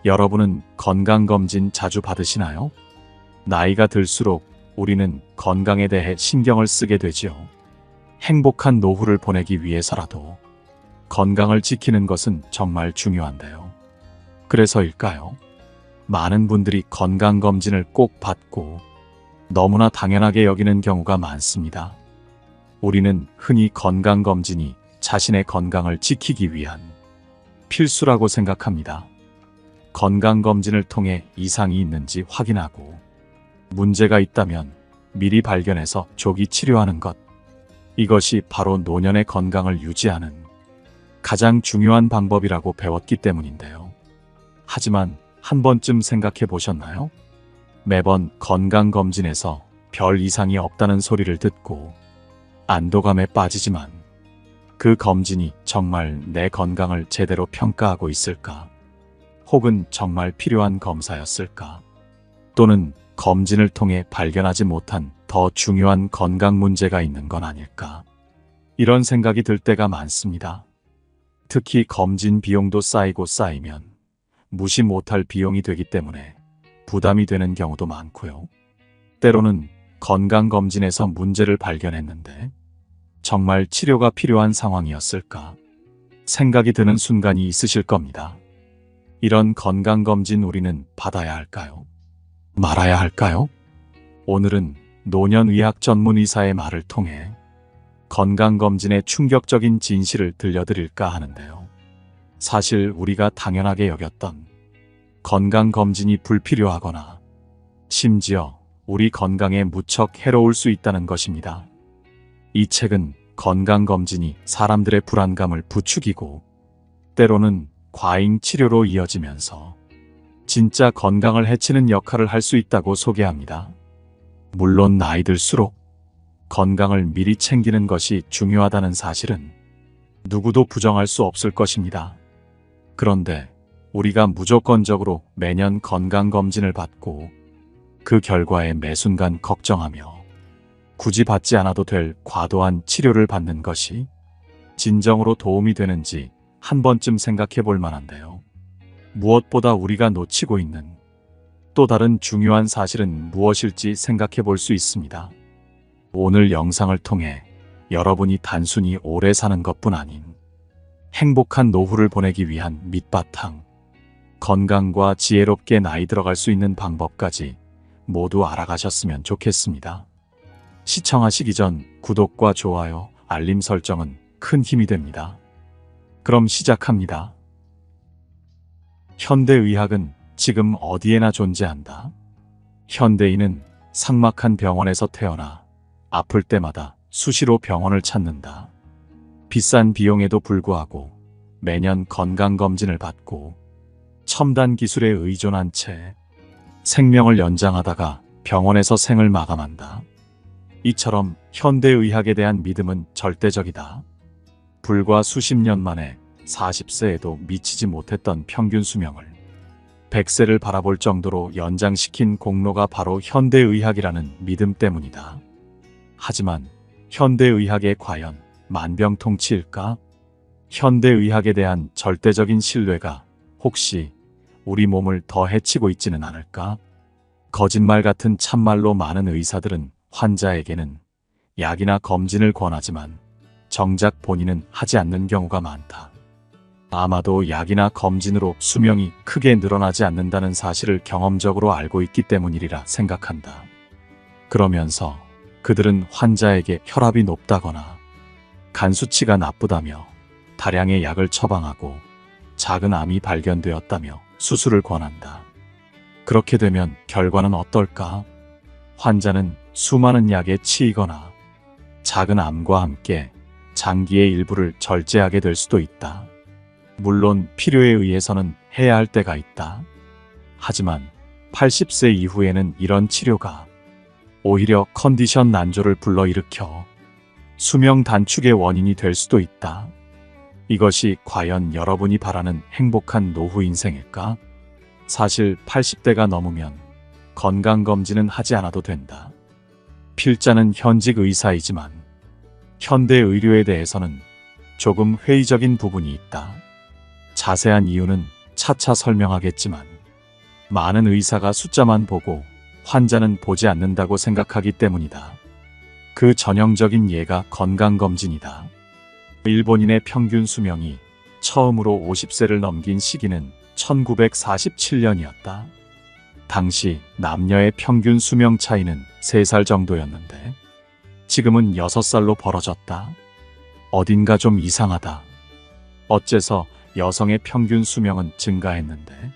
여러분은 건강검진 자주 받으시나요? 나이가 들수록 우리는 건강에 대해 신경을 쓰게 되지요. 행복한 노후를 보내기 위해서라도 건강을 지키는 것은 정말 중요한데요. 그래서일까요? 많은 분들이 건강검진을 꼭 받고 너무나 당연하게 여기는 경우가 많습니다. 우리는 흔히 건강검진이 자신의 건강을 지키기 위한 필수라고 생각합니다. 건강검진을 통해 이상이 있는지 확인하고 문제가 있다면 미리 발견해서 조기 치료하는 것. 이것이 바로 노년의 건강을 유지하는 가장 중요한 방법이라고 배웠기 때문인데요. 하지만 한 번쯤 생각해 보셨나요? 매번 건강검진에서 별 이상이 없다는 소리를 듣고 안도감에 빠지지만 그 검진이 정말 내 건강을 제대로 평가하고 있을까? 혹은 정말 필요한 검사였을까? 또는 검진을 통해 발견하지 못한 더 중요한 건강 문제가 있는 건 아닐까? 이런 생각이 들 때가 많습니다. 특히 검진 비용도 쌓이고 쌓이면 무시 못할 비용이 되기 때문에 부담이 되는 경우도 많고요. 때로는 건강검진에서 문제를 발견했는데 정말 치료가 필요한 상황이었을까? 생각이 드는 순간이 있으실 겁니다. 이런 건강검진 우리는 받아야 할까요? 말아야 할까요? 오늘은 노년의학 전문 의사의 말을 통해 건강검진의 충격적인 진실을 들려드릴까 하는데요. 사실 우리가 당연하게 여겼던 건강검진이 불필요하거나 심지어 우리 건강에 무척 해로울 수 있다는 것입니다. 이 책은 건강검진이 사람들의 불안감을 부추기고 때로는 과잉 치료로 이어지면서 진짜 건강을 해치는 역할을 할 수 있다고 소개합니다. 물론 나이 들수록 건강을 미리 챙기는 것이 중요하다는 사실은 누구도 부정할 수 없을 것입니다. 그런데 우리가 무조건적으로 매년 건강검진을 받고 그 결과에 매 순간 걱정하며 굳이 받지 않아도 될 과도한 치료를 받는 것이 진정으로 도움이 되는지 한 번쯤 생각해 볼 만한데요. 무엇보다 우리가 놓치고 있는 또 다른 중요한 사실은 무엇일지 생각해 볼 수 있습니다. 오늘 영상을 통해 여러분이 단순히 오래 사는 것뿐 아닌 행복한 노후를 보내기 위한 밑바탕, 건강과 지혜롭게 나이 들어갈 수 있는 방법까지 모두 알아가셨으면 좋겠습니다. 시청하시기 전 구독과 좋아요, 알림 설정은 큰 힘이 됩니다. 그럼 시작합니다. 현대의학은 지금 어디에나 존재한다. 현대인은 삭막한 병원에서 태어나 아플 때마다 수시로 병원을 찾는다. 비싼 비용에도 불구하고 매년 건강검진을 받고 첨단 기술에 의존한 채 생명을 연장하다가 병원에서 생을 마감한다. 이처럼 현대의학에 대한 믿음은 절대적이다. 불과 수십 년 만에 40세에도 미치지 못했던 평균 수명을 100세를 바라볼 정도로 연장시킨 공로가 바로 현대의학이라는 믿음 때문이다. 하지만 현대의학에 과연 만병통치일까? 현대의학에 대한 절대적인 신뢰가 혹시 우리 몸을 더 해치고 있지는 않을까? 거짓말 같은 참말로 많은 의사들은 환자에게는 약이나 검진을 권하지만 정작 본인은 하지 않는 경우가 많다. 아마도 약이나 검진으로 수명이 크게 늘어나지 않는다는 사실을 경험적으로 알고 있기 때문이리라 생각한다. 그러면서 그들은 환자에게 혈압이 높다거나 간 수치가 나쁘다며 다량의 약을 처방하고 작은 암이 발견되었다며 수술을 권한다. 그렇게 되면 결과는 어떨까? 환자는 수많은 약에 치이거나 작은 암과 함께 장기의 일부를 절제하게 될 수도 있다. 물론 필요에 의해서는 해야 할 때가 있다. 하지만 80세 이후에는 이런 치료가 오히려 컨디션 난조를 불러일으켜 수명 단축의 원인이 될 수도 있다. 이것이 과연 여러분이 바라는 행복한 노후 인생일까? 사실 80대가 넘으면 건강검진은 하지 않아도 된다. 필자는 현직 의사이지만 현대 의료에 대해서는 조금 회의적인 부분이 있다. 자세한 이유는 차차 설명하겠지만 많은 의사가 숫자만 보고 환자는 보지 않는다고 생각하기 때문이다. 그 전형적인 예가 건강검진이다. 일본인의 평균 수명이 처음으로 50세를 넘긴 시기는 1947년이었다. 당시 남녀의 평균 수명 차이는 3살 정도였는데 지금은 6살로 벌어졌다. 어딘가 좀 이상하다. 어째서 여성의 평균 수명은 증가했는데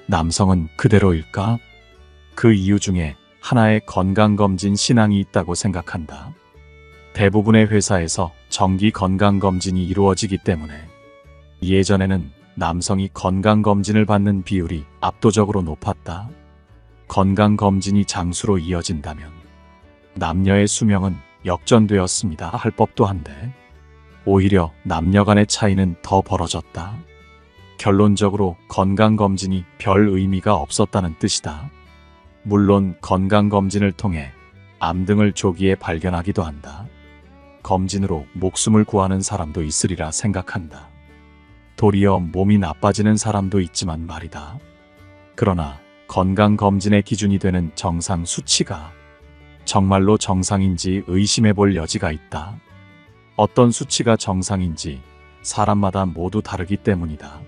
남성은 그대로일까? 그 이유 중에 하나의 건강검진 신앙이 있다고 생각한다. 대부분의 회사에서 정기 건강검진이 이루어지기 때문에 예전에는 남성이 건강검진을 받는 비율이 압도적으로 높았다. 건강검진이 장수로 이어진다면 남녀의 수명은 역전되었습니다 할 법도 한데 오히려 남녀 간의 차이는 더 벌어졌다. 결론적으로 건강검진이 별 의미가 없었다는 뜻이다. 물론 건강검진을 통해 암 등을 조기에 발견하기도 한다. 검진으로 목숨을 구하는 사람도 있으리라 생각한다. 도리어 몸이 나빠지는 사람도 있지만 말이다. 그러나 건강검진의 기준이 되는 정상 수치가 정말로 정상인지 의심해 볼 여지가 있다. 어떤 수치가 정상인지 사람마다 모두 다르기 때문이다.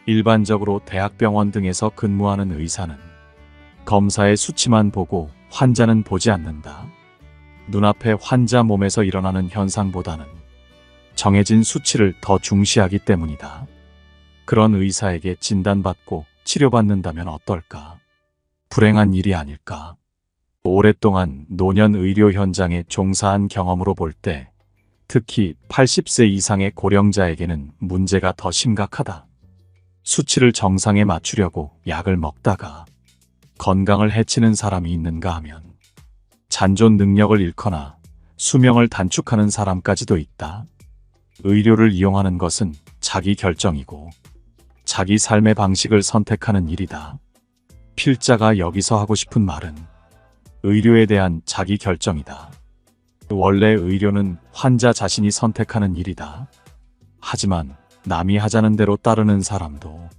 일반적으로 대학병원 등에서 근무하는 의사는 검사의 수치만 보고 환자는 보지 않는다. 눈앞에 환자 몸에서 일어나는 현상보다는 정해진 수치를 더 중시하기 때문이다. 그런 의사에게 진단받고 치료받는다면 어떨까? 불행한 일이 아닐까? 오랫동안 노년 의료 현장에 종사한 경험으로 볼 때 특히 80세 이상의 고령자에게는 문제가 더 심각하다. 수치를 정상에 맞추려고 약을 먹다가 건강을 해치는 사람이 있는가 하면 잔존 능력을 잃거나 수명을 단축하는 사람까지도 있다. 의료를 이용하는 것은 자기 결정이고 자기 삶의 방식을 선택하는 일이다. 필자가 여기서 하고 싶은 말은 의료에 대한 자기 결정이다. 원래 의료는 환자 자신이 선택하는 일이다. 하지만 남이 하자는 대로 따르는 사람도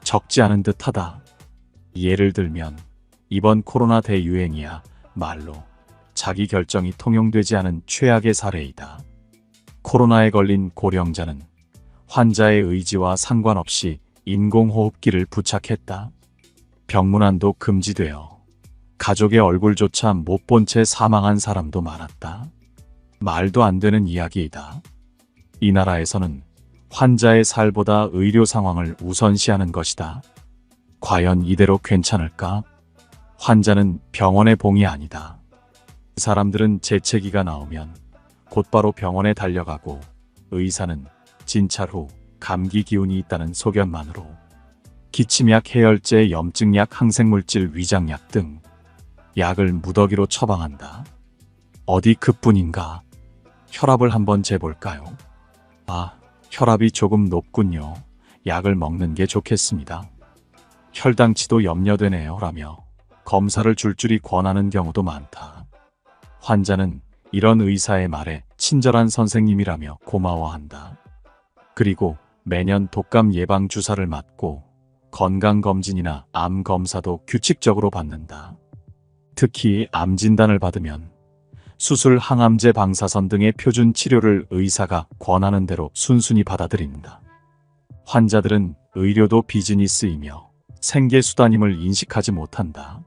적지 않은 듯하다. 예를 들면 이번 코로나 대유행이야 말로 자기 결정이 통용되지 않은 최악의 사례이다. 코로나에 걸린 고령자는 환자의 의지와 상관없이 인공호흡기를 부착했다. 병문안도 금지되어 가족의 얼굴조차 못 본 채 사망한 사람도 많았다. 말도 안 되는 이야기이다. 이 나라에서는 환자의 살보다 의료 상황을 우선시하는 것이다. 과연 이대로 괜찮을까? 환자는 병원의 봉이 아니다. 사람들은 재채기가 나오면 곧바로 병원에 달려가고 의사는 진찰 후 감기 기운이 있다는 소견만으로 기침약, 해열제, 염증약, 항생물질, 위장약 등 약을 무더기로 처방한다. 어디 그뿐인가? 혈압을 한번 재볼까요? 아, 혈압이 조금 높군요. 약을 먹는 게 좋겠습니다. 혈당치도 염려되네요. 라며 검사를 줄줄이 권하는 경우도 많다. 환자는 이런 의사의 말에 친절한 선생님이라며 고마워한다. 그리고 매년 독감 예방 주사를 맞고 건강검진이나 암 검사도 규칙적으로 받는다. 특히 암 진단을 받으면 수술, 항암제, 방사선 등의 표준 치료를 의사가 권하는 대로 순순히 받아들인다. 환자들은 의료도 비즈니스이며 생계수단임을 인식하지 못한다.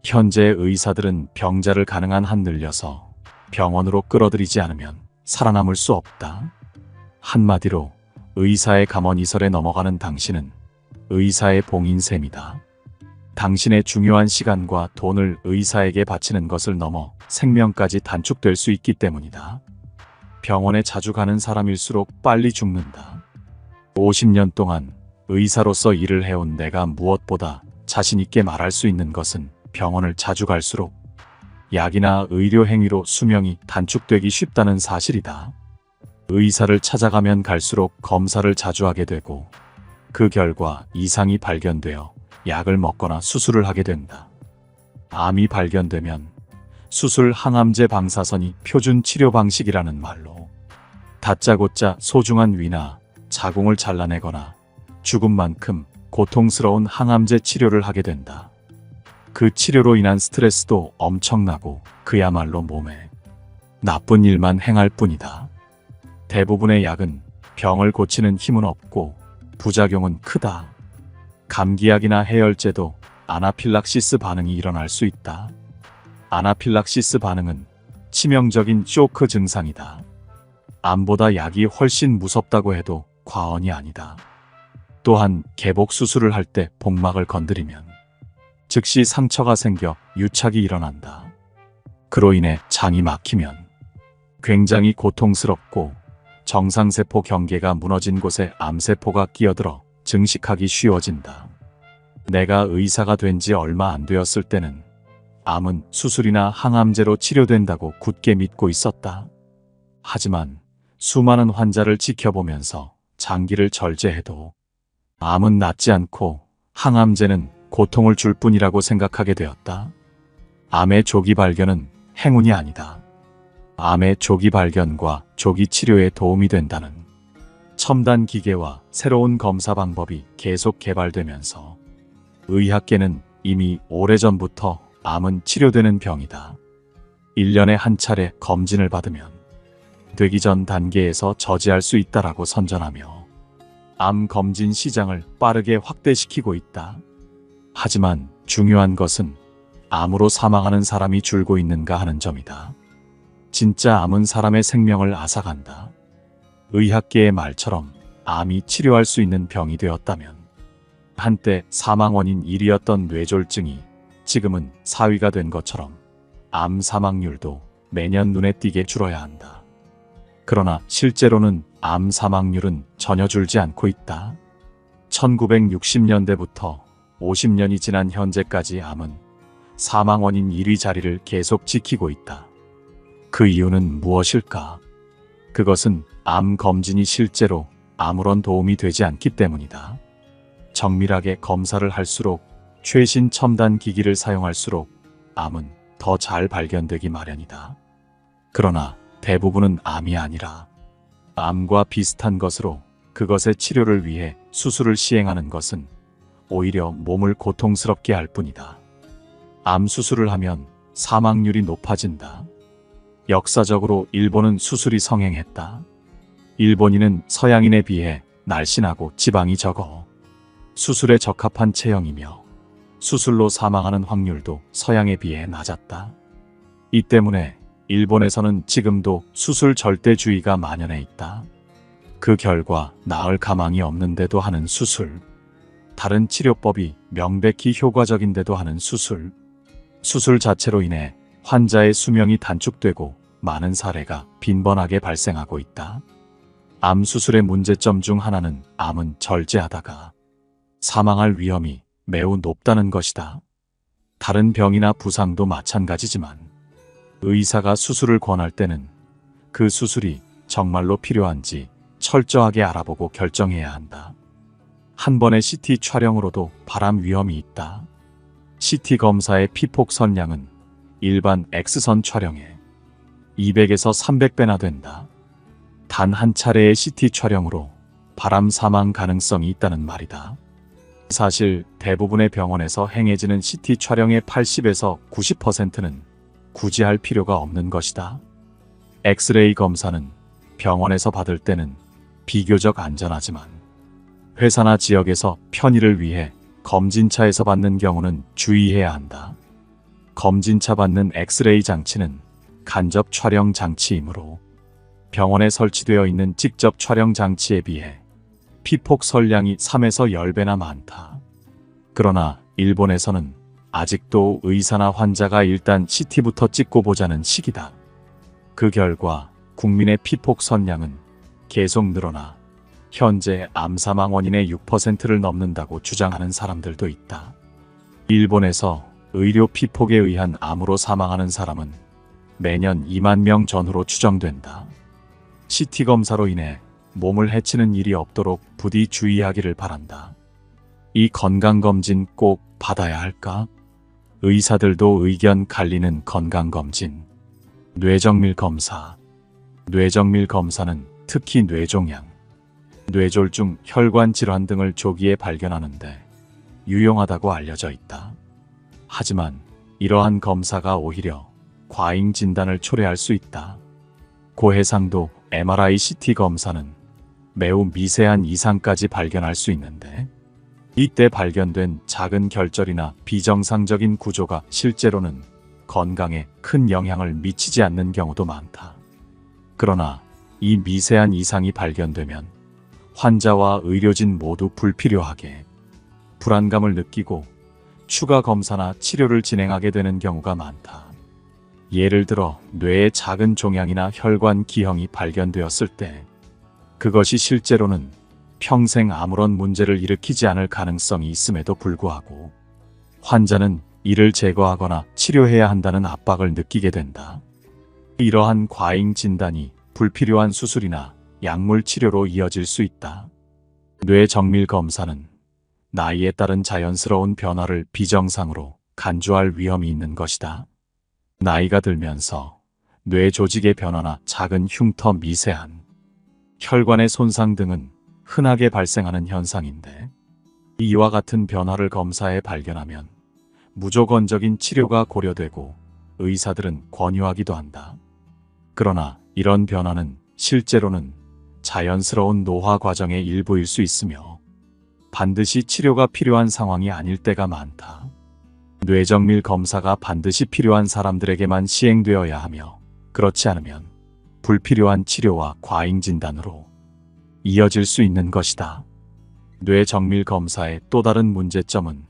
현재 의사들은 병자를 가능한 한 늘려서 병원으로 끌어들이지 않으면 살아남을 수 없다. 한마디로 의사의 감언이설에 넘어가는 당신은 의사의 봉인 셈이다. 당신의 중요한 시간과 돈을 의사에게 바치는 것을 넘어 생명까지 단축될 수 있기 때문이다. 병원에 자주 가는 사람일수록 빨리 죽는다. 50년 동안 의사로서 일을 해온 내가 무엇보다 자신 있게 말할 수 있는 것은 병원을 자주 갈수록 약이나 의료 행위로 수명이 단축되기 쉽다는 사실이다. 의사를 찾아가면 갈수록 검사를 자주 하게 되고 그 결과 이상이 발견되어 약을 먹거나 수술을 하게 된다. 암이 발견되면 수술, 항암제, 방사선이 표준 치료 방식이라는 말로 다짜고짜 소중한 위나 자궁을 잘라내거나 죽음만큼 고통스러운 항암제 치료를 하게 된다. 그 치료로 인한 스트레스도 엄청나고 그야말로 몸에 나쁜 일만 행할 뿐이다. 대부분의 약은 병을 고치는 힘은 없고 부작용은 크다. 감기약이나 해열제도 아나필락시스 반응이 일어날 수 있다. 아나필락시스 반응은 치명적인 쇼크 증상이다. 암보다 약이 훨씬 무섭다고 해도 과언이 아니다. 또한 개복 수술을 할 때 복막을 건드리면 즉시 상처가 생겨 유착이 일어난다. 그로 인해 장이 막히면 굉장히 고통스럽고 정상세포 경계가 무너진 곳에 암세포가 끼어들어 증식하기 쉬워진다. 내가 의사가 된 지 얼마 안 되었을 때는 암은 수술이나 항암제로 치료된다고 굳게 믿고 있었다. 하지만 수많은 환자를 지켜보면서 장기를 절제해도 암은 낫지 않고 항암제는 고통을 줄 뿐이라고 생각하게 되었다. 암의 조기 발견은 행운이 아니다. 암의 조기 발견과 조기 치료에 도움이 된다는 첨단 기계와 새로운 검사 방법이 계속 개발되면서 의학계는 이미 오래전부터 암은 치료되는 병이다. 1년에 한 차례 검진을 받으면 되기 전 단계에서 저지할 수 있다라고 선전하며 암 검진 시장을 빠르게 확대시키고 있다. 하지만 중요한 것은 암으로 사망하는 사람이 줄고 있는가 하는 점이다. 진짜 암은 사람의 생명을 앗아간다. 의학계의 말처럼 암이 치료할 수 있는 병이 되었다면 한때 사망 원인 1위였던 뇌졸중이 지금은 4위가 된 것처럼 암 사망률도 매년 눈에 띄게 줄어야 한다. 그러나 실제로는 암 사망률은 전혀 줄지 않고 있다. 1960년대부터 50년이 지난 현재까지 암은 사망 원인 1위 자리를 계속 지키고 있다. 그 이유는 무엇일까? 그것은 암 검진이 실제로 아무런 도움이 되지 않기 때문이다. 정밀하게 검사를 할수록 최신 첨단 기기를 사용할수록 암은 더 잘 발견되기 마련이다. 그러나 대부분은 암이 아니라 암과 비슷한 것으로 그것의 치료를 위해 수술을 시행하는 것은 오히려 몸을 고통스럽게 할 뿐이다. 암 수술을 하면 사망률이 높아진다. 역사적으로 일본은 수술이 성행했다. 일본인은 서양인에 비해 날씬하고 지방이 적어 수술에 적합한 체형이며 수술로 사망하는 확률도 서양에 비해 낮았다. 이 때문에 일본에서는 지금도 수술 절대주의가 만연해 있다. 그 결과 나을 가망이 없는데도 하는 수술, 다른 치료법이 명백히 효과적인데도 하는 수술, 수술 자체로 인해 환자의 수명이 단축되고 많은 사례가 빈번하게 발생하고 있다. 암 수술의 문제점 중 하나는 암은 절제하다가 사망할 위험이 매우 높다는 것이다. 다른 병이나 부상도 마찬가지지만 의사가 수술을 권할 때는 그 수술이 정말로 필요한지 철저하게 알아보고 결정해야 한다. 한 번의 CT 촬영으로도 발암 위험이 있다. CT 검사의 피폭 선량은 일반 X선 촬영에 200에서 300배나 된다. 단 한 차례의 CT 촬영으로 발암 사망 가능성이 있다는 말이다. 사실 대부분의 병원에서 행해지는 CT 촬영의 80에서 90%는 굳이 할 필요가 없는 것이다. 엑스레이 검사는 병원에서 받을 때는 비교적 안전하지만 회사나 지역에서 편의를 위해 검진차에서 받는 경우는 주의해야 한다. 검진차 받는 엑스레이 장치는 간접 촬영 장치이므로 병원에 설치되어 있는 직접 촬영 장치에 비해 피폭 선량이 3에서 10배나 많다. 그러나 일본에서는 아직도 의사나 환자가 일단 CT부터 찍고 보자는 식이다. 그 결과 국민의 피폭 선량은 계속 늘어나 현재 암 사망 원인의 6%를 넘는다고 주장하는 사람들도 있다. 일본에서 의료 피폭에 의한 암으로 사망하는 사람은 매년 2만 명 전후로 추정된다. CT 검사로 인해 몸을 해치는 일이 없도록 부디 주의하기를 바란다. 이 건강검진 꼭 받아야 할까? 의사들도 의견 갈리는 건강검진. 뇌정밀 검사. 뇌정밀 검사는 특히 뇌종양, 뇌졸중, 혈관 질환 등을 조기에 발견하는데 유용하다고 알려져 있다. 하지만 이러한 검사가 오히려 과잉 진단을 초래할 수 있다. 고해상도 MRI, CT 검사는 매우 미세한 이상까지 발견할 수 있는데 이때 발견된 작은 결절이나 비정상적인 구조가 실제로는 건강에 큰 영향을 미치지 않는 경우도 많다. 그러나 이 미세한 이상이 발견되면 환자와 의료진 모두 불필요하게 불안감을 느끼고 추가 검사나 치료를 진행하게 되는 경우가 많다. 예를 들어 뇌에 작은 종양이나 혈관 기형이 발견되었을 때 그것이 실제로는 평생 아무런 문제를 일으키지 않을 가능성이 있음에도 불구하고 환자는 이를 제거하거나 치료해야 한다는 압박을 느끼게 된다. 이러한 과잉 진단이 불필요한 수술이나 약물 치료로 이어질 수 있다. 뇌 정밀 검사는 나이에 따른 자연스러운 변화를 비정상으로 간주할 위험이 있는 것이다. 나이가 들면서 뇌 조직의 변화나 작은 흉터, 미세한 혈관의 손상 등은 흔하게 발생하는 현상인데 이와 같은 변화를 검사해 발견하면 무조건적인 치료가 고려되고 의사들은 권유하기도 한다. 그러나 이런 변화는 실제로는 자연스러운 노화 과정의 일부일 수 있으며 반드시 치료가 필요한 상황이 아닐 때가 많다. 뇌정밀 검사가 반드시 필요한 사람들에게만 시행되어야 하며 그렇지 않으면 불필요한 치료와 과잉 진단으로 이어질 수 있는 것이다. 뇌정밀 검사의 또 다른 문제점은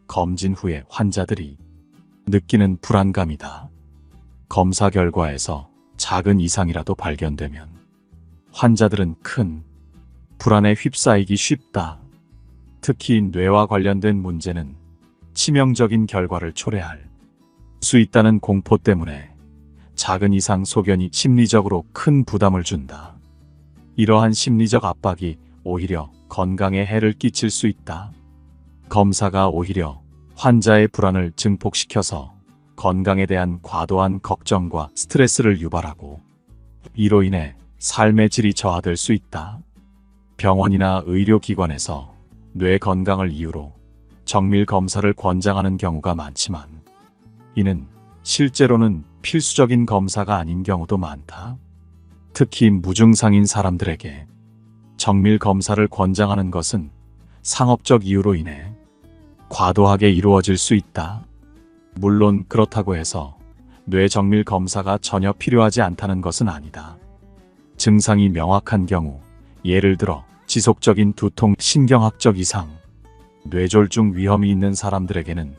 검진 후에 환자들이 느끼는 불안감이다. 검사 결과에서 작은 이상이라도 발견되면 환자들은 큰 불안에 휩싸이기 쉽다. 특히 뇌와 관련된 문제는 치명적인 결과를 초래할 수 있다는 공포 때문에 작은 이상 소견이 심리적으로 큰 부담을 준다. 이러한 심리적 압박이 오히려 건강에 해를 끼칠 수 있다. 검사가 오히려 환자의 불안을 증폭시켜서 건강에 대한 과도한 걱정과 스트레스를 유발하고 이로 인해 삶의 질이 저하될 수 있다. 병원이나 의료기관에서 뇌 건강을 이유로 정밀 검사를 권장하는 경우가 많지만 이는 실제로는 필수적인 검사가 아닌 경우도 많다. 특히 무증상인 사람들에게 정밀 검사를 권장하는 것은 상업적 이유로 인해 과도하게 이루어질 수 있다. 물론 그렇다고 해서 뇌 정밀 검사가 전혀 필요하지 않다는 것은 아니다. 증상이 명확한 경우, 예를 들어 지속적인 두통, 신경학적 이상, 뇌졸중 위험이 있는 사람들에게는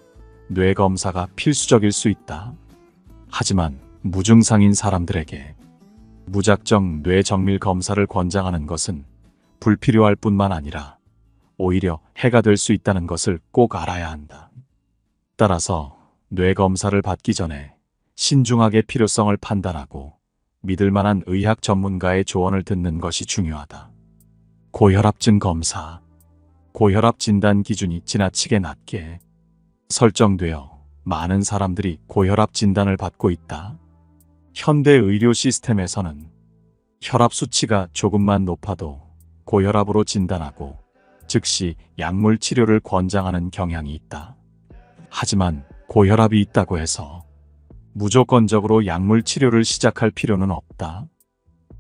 뇌 검사가 필수적일 수 있다. 하지만 무증상인 사람들에게 무작정 뇌 정밀 검사를 권장하는 것은 불필요할 뿐만 아니라 오히려 해가 될 수 있다는 것을 꼭 알아야 한다. 따라서 뇌 검사를 받기 전에 신중하게 필요성을 판단하고 믿을 만한 의학 전문가의 조언을 듣는 것이 중요하다. 고혈압증 검사. 고혈압 진단 기준이 지나치게 낮게 설정되어 많은 사람들이 고혈압 진단을 받고 있다. 현대 의료 시스템에서는 혈압 수치가 조금만 높아도 고혈압으로 진단하고 즉시 약물 치료를 권장하는 경향이 있다. 하지만 고혈압이 있다고 해서 무조건적으로 약물 치료를 시작할 필요는 없다.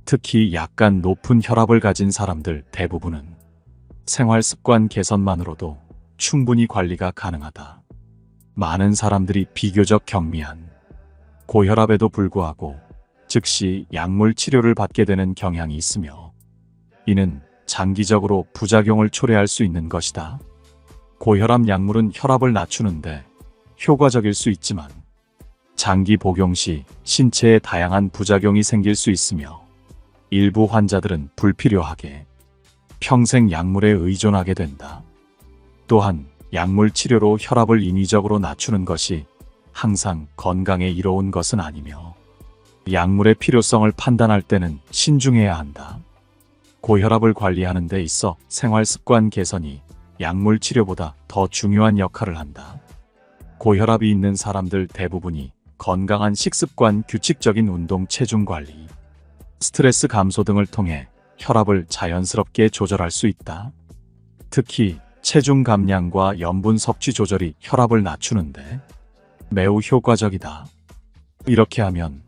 특히 약간 높은 혈압을 가진 사람들 대부분은 생활 습관 개선만으로도 충분히 관리가 가능하다. 많은 사람들이 비교적 경미한 고혈압에도 불구하고 즉시 약물 치료를 받게 되는 경향이 있으며 이는 장기적으로 부작용을 초래할 수 있는 것이다. 고혈압 약물은 혈압을 낮추는데 효과적일 수 있지만 장기 복용 시 신체에 다양한 부작용이 생길 수 있으며 일부 환자들은 불필요하게 평생 약물에 의존하게 된다. 또한 약물 치료로 혈압을 인위적으로 낮추는 것이 항상 건강에 이로운 것은 아니며 약물의 필요성을 판단할 때는 신중해야 한다. 고혈압을 관리하는 데 있어 생활습관 개선이 약물 치료보다 더 중요한 역할을 한다. 고혈압이 있는 사람들 대부분이 건강한 식습관, 규칙적인 운동, 체중 관리, 스트레스 감소 등을 통해 혈압을 자연스럽게 조절할 수 있다. 특히 체중 감량과 염분 섭취 조절이 혈압을 낮추는데 매우 효과적이다. 이렇게 하면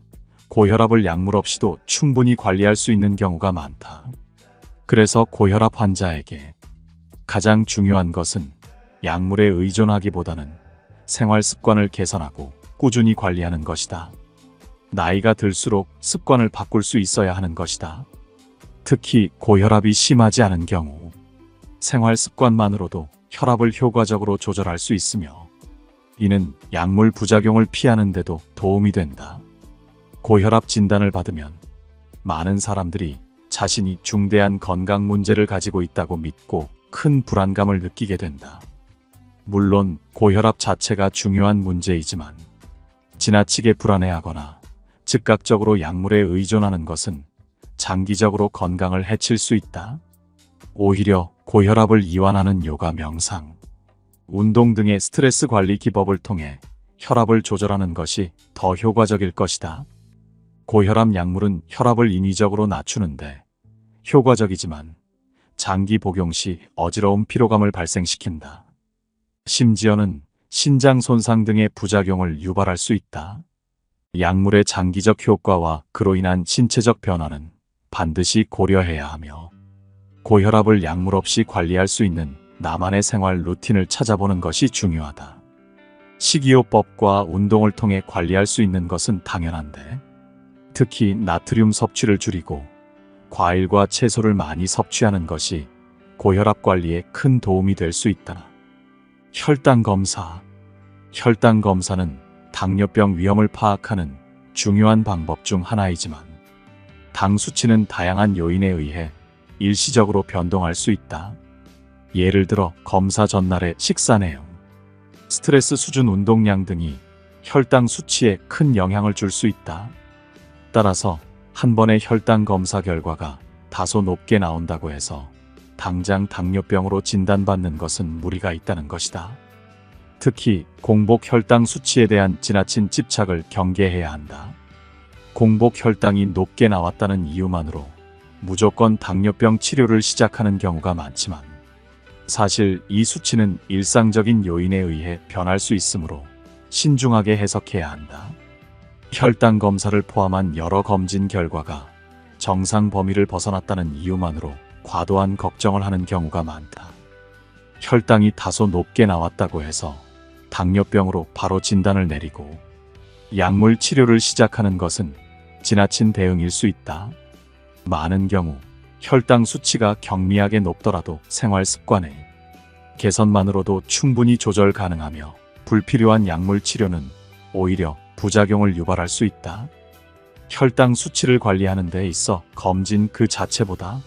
고혈압을 약물 없이도 충분히 관리할 수 있는 경우가 많다. 그래서 고혈압 환자에게 가장 중요한 것은 약물에 의존하기보다는 생활 습관을 개선하고 꾸준히 관리하는 것이다. 나이가 들수록 습관을 바꿀 수 있어야 하는 것이다. 특히 고혈압이 심하지 않은 경우 생활 습관만으로도 혈압을 효과적으로 조절할 수 있으며 이는 약물 부작용을 피하는 데도 도움이 된다. 고혈압 진단을 받으면 많은 사람들이 자신이 중대한 건강 문제를 가지고 있다고 믿고 큰 불안감을 느끼게 된다. 물론 고혈압 자체가 중요한 문제이지만 지나치게 불안해하거나 즉각적으로 약물에 의존하는 것은 장기적으로 건강을 해칠 수 있다. 오히려 고혈압을 이완하는 요가, 명상, 운동 등의 스트레스 관리 기법을 통해 혈압을 조절하는 것이 더 효과적일 것이다. 고혈압 약물은 혈압을 인위적으로 낮추는데 효과적이지만 장기 복용 시 어지러움, 피로감을 발생시킨다. 심지어는 신장 손상 등의 부작용을 유발할 수 있다. 약물의 장기적 효과와 그로 인한 신체적 변화는 반드시 고려해야 하며 고혈압을 약물 없이 관리할 수 있는 나만의 생활 루틴을 찾아보는 것이 중요하다. 식이요법과 운동을 통해 관리할 수 있는 것은 당연한데 특히 나트륨 섭취를 줄이고 과일과 채소를 많이 섭취하는 것이 고혈압 관리에 큰 도움이 될 수 있다. 혈당 검사. 혈당 검사는 당뇨병 위험을 파악하는 중요한 방법 중 하나이지만 당 수치는 다양한 요인에 의해 일시적으로 변동할 수 있다. 예를 들어 검사 전날의 식사 내용, 스트레스 수준, 운동량 등이 혈당 수치에 큰 영향을 줄 수 있다. 따라서 한 번의 혈당 검사 결과가 다소 높게 나온다고 해서 당장 당뇨병으로 진단받는 것은 무리가 있다는 것이다. 특히 공복 혈당 수치에 대한 지나친 집착을 경계해야 한다. 공복 혈당이 높게 나왔다는 이유만으로 무조건 당뇨병 치료를 시작하는 경우가 많지만 사실 이 수치는 일상적인 요인에 의해 변할 수 있으므로 신중하게 해석해야 한다. 혈당 검사를 포함한 여러 검진 결과가 정상 범위를 벗어났다는 이유만으로 과도한 걱정을 하는 경우가 많다. 혈당이 다소 높게 나왔다고 해서 당뇨병으로 바로 진단을 내리고 약물 치료를 시작하는 것은 지나친 대응일 수 있다. 많은 경우 혈당 수치가 경미하게 높더라도 생활 습관의 개선만으로도 충분히 조절 가능하며 불필요한 약물 치료는 오히려 부작용을 유발할 수 있다. 혈당 수치를 관리하는 데 있어 검진 그 자체보다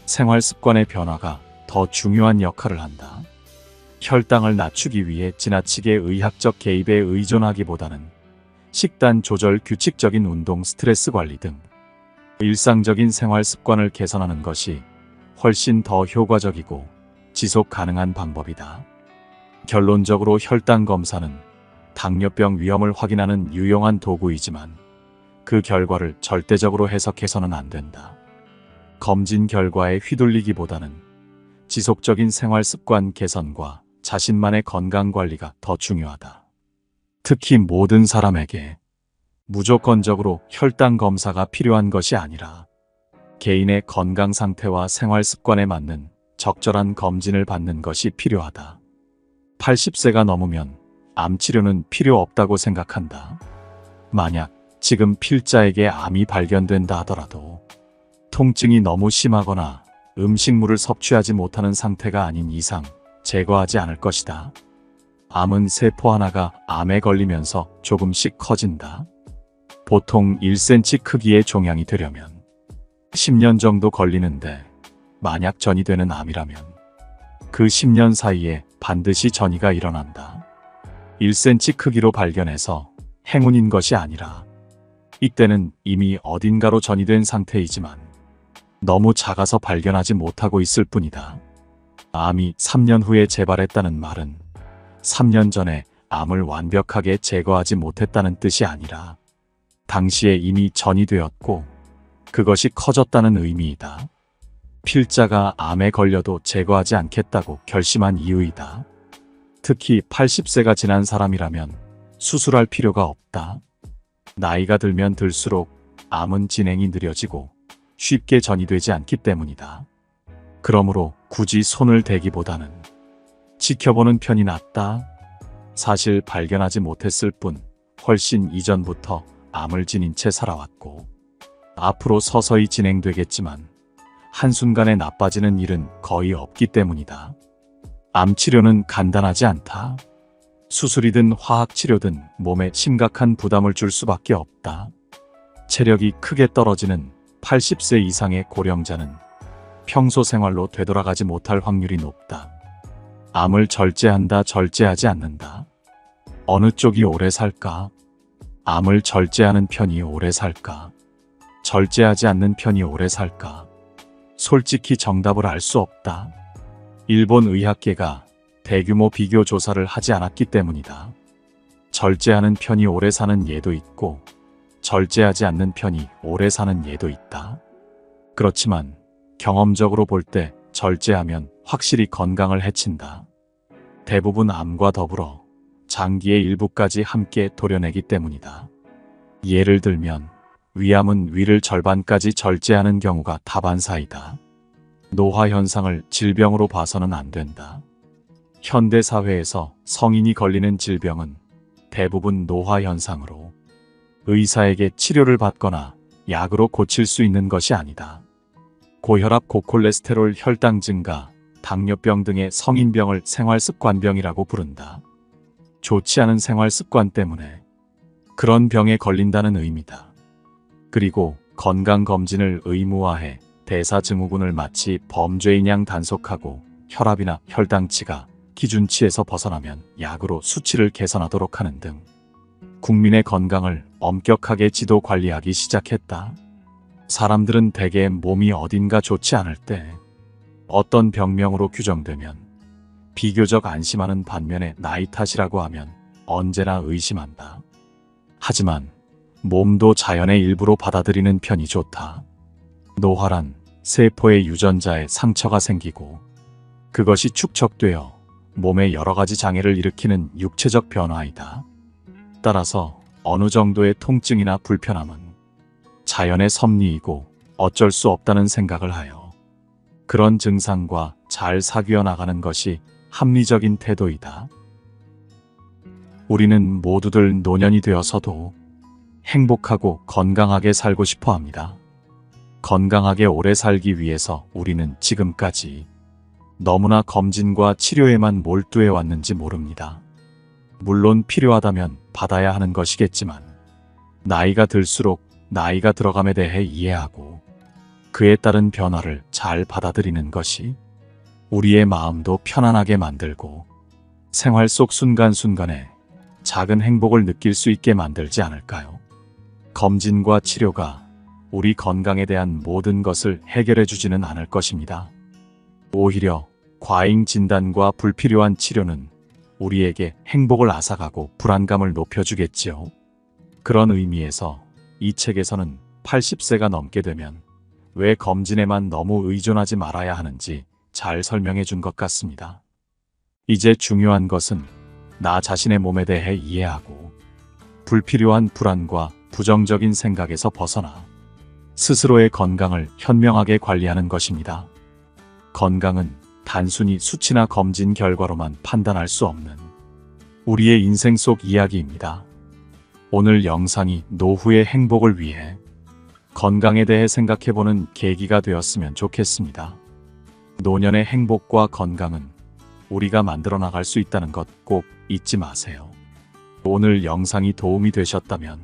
생활 습관의 변화가 더 중요한 역할을 한다. 혈당을 낮추기 위해 지나치게 의학적 개입에 의존하기보다는 식단 조절, 규칙적인 운동, 스트레스 관리 등 일상적인 생활 습관을 개선하는 것이 훨씬 더 효과적이고 지속 가능한 방법이다. 결론적으로 혈당 검사는 당뇨병 위험을 확인하는 유용한 도구이지만 그 결과를 절대적으로 해석해서는 안 된다. 검진 결과에 휘둘리기보다는 지속적인 생활 습관 개선과 자신만의 건강 관리가 더 중요하다. 특히 모든 사람에게 무조건적으로 혈당 검사가 필요한 것이 아니라 개인의 건강 상태와 생활 습관에 맞는 적절한 검진을 받는 것이 필요하다. 80세가 넘으면 암 치료는 필요 없다고 생각한다. 만약 지금 필자에게 암이 발견된다 하더라도 통증이 너무 심하거나 음식물을 섭취하지 못하는 상태가 아닌 이상 제거하지 않을 것이다. 암은 세포 하나가 암에 걸리면서 조금씩 커진다. 보통 1cm 크기의 종양이 되려면 10년 정도 걸리는데 만약 전이되는 암이라면 그 10년 사이에 반드시 전이가 일어난다. 1cm 크기로 발견해서 행운인 것이 아니라 이때는 이미 어딘가로 전이된 상태이지만 너무 작아서 발견하지 못하고 있을 뿐이다. 암이 3년 후에 재발했다는 말은 3년 전에 암을 완벽하게 제거하지 못했다는 뜻이 아니라 당시에 이미 전이되었고 그것이 커졌다는 의미이다. 필자가 암에 걸려도 제거하지 않겠다고 결심한 이유이다. 특히 80세가 지난 사람이라면 수술할 필요가 없다. 나이가 들면 들수록 암은 진행이 느려지고 쉽게 전이되지 않기 때문이다. 그러므로 굳이 손을 대기보다는 지켜보는 편이 낫다. 사실 발견하지 못했을 뿐 훨씬 이전부터 암을 지닌 채 살아왔고 앞으로 서서히 진행되겠지만 한순간에 나빠지는 일은 거의 없기 때문이다. 암 치료는 간단하지 않다. 수술이든 화학치료든 몸에 심각한 부담을 줄 수밖에 없다. 체력이 크게 떨어지는 80세 이상의 고령자는 평소 생활로 되돌아가지 못할 확률이 높다. 암을 절제한다, 절제하지 않는다. 어느 쪽이 오래 살까? 암을 절제하는 편이 오래 살까? 절제하지 않는 편이 오래 살까? 솔직히 정답을 알 수 없다. 일본 의학계가 대규모 비교 조사를 하지 않았기 때문이다. 절제하는 편이 오래 사는 예도 있고 절제하지 않는 편이 오래 사는 예도 있다. 그렇지만 경험적으로 볼 때 절제하면 확실히 건강을 해친다. 대부분 암과 더불어 장기의 일부까지 함께 도려내기 때문이다. 예를 들면 위암은 위를 절반까지 절제하는 경우가 다반사이다. 노화 현상을 질병으로 봐서는 안 된다. 현대 사회에서 성인이 걸리는 질병은 대부분 노화 현상으로 의사에게 치료를 받거나 약으로 고칠 수 있는 것이 아니다. 고혈압, 고콜레스테롤, 혈당 증가, 당뇨병 등의 성인병을 생활습관병이라고 부른다. 좋지 않은 생활습관 때문에 그런 병에 걸린다는 의미다. 그리고 건강검진을 의무화해 대사증후군을 마치 범죄인 양 단속하고 혈압이나 혈당치가 기준치에서 벗어나면 약으로 수치를 개선하도록 하는 등 국민의 건강을 엄격하게 지도 관리하기 시작했다. 사람들은 대개 몸이 어딘가 좋지 않을 때 어떤 병명으로 규정되면 비교적 안심하는 반면에 나이 탓이라고 하면 언제나 의심한다. 하지만 몸도 자연의 일부로 받아들이는 편이 좋다. 노화란 세포의 유전자에 상처가 생기고 그것이 축적되어 몸에 여러 가지 장애를 일으키는 육체적 변화이다. 따라서 어느 정도의 통증이나 불편함은 자연의 섭리이고 어쩔 수 없다는 생각을 하여 그런 증상과 잘 사귀어 나가는 것이 합리적인 태도이다. 우리는 모두들 노년이 되어서도 행복하고 건강하게 살고 싶어 합니다. 건강하게 오래 살기 위해서 우리는 지금까지 너무나 검진과 치료에만 몰두해 왔는지 모릅니다. 물론 필요하다면 받아야 하는 것이겠지만 나이가 들수록 나이가 들어감에 대해 이해하고 그에 따른 변화를 잘 받아들이는 것이 우리의 마음도 편안하게 만들고 생활 속 순간순간에 작은 행복을 느낄 수 있게 만들지 않을까요? 검진과 치료가 우리 건강에 대한 모든 것을 해결해 주지는 않을 것입니다. 오히려 과잉 진단과 불필요한 치료는 우리에게 행복을 앗아가고 불안감을 높여주겠지요. 그런 의미에서 이 책에서는 80세가 넘게 되면 왜 검진에만 너무 의존하지 말아야 하는지 잘 설명해 준 것 같습니다. 이제 중요한 것은 나 자신의 몸에 대해 이해하고 불필요한 불안과 부정적인 생각에서 벗어나 스스로의 건강을 현명하게 관리하는 것입니다. 건강은 단순히 수치나 검진 결과로만 판단할 수 없는 우리의 인생 속 이야기입니다. 오늘 영상이 노후의 행복을 위해 건강에 대해 생각해보는 계기가 되었으면 좋겠습니다. 노년의 행복과 건강은 우리가 만들어 나갈 수 있다는 것 꼭 잊지 마세요. 오늘 영상이 도움이 되셨다면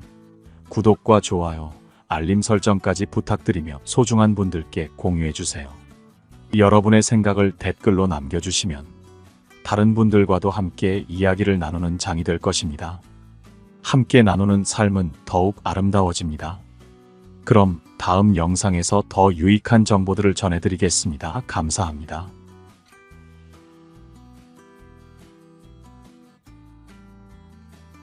구독과 좋아요, 알림 설정까지 부탁드리며 소중한 분들께 공유해주세요. 여러분의 생각을 댓글로 남겨주시면 다른 분들과도 함께 이야기를 나누는 장이 될 것입니다. 함께 나누는 삶은 더욱 아름다워집니다. 그럼 다음 영상에서 더 유익한 정보들을 전해드리겠습니다. 감사합니다.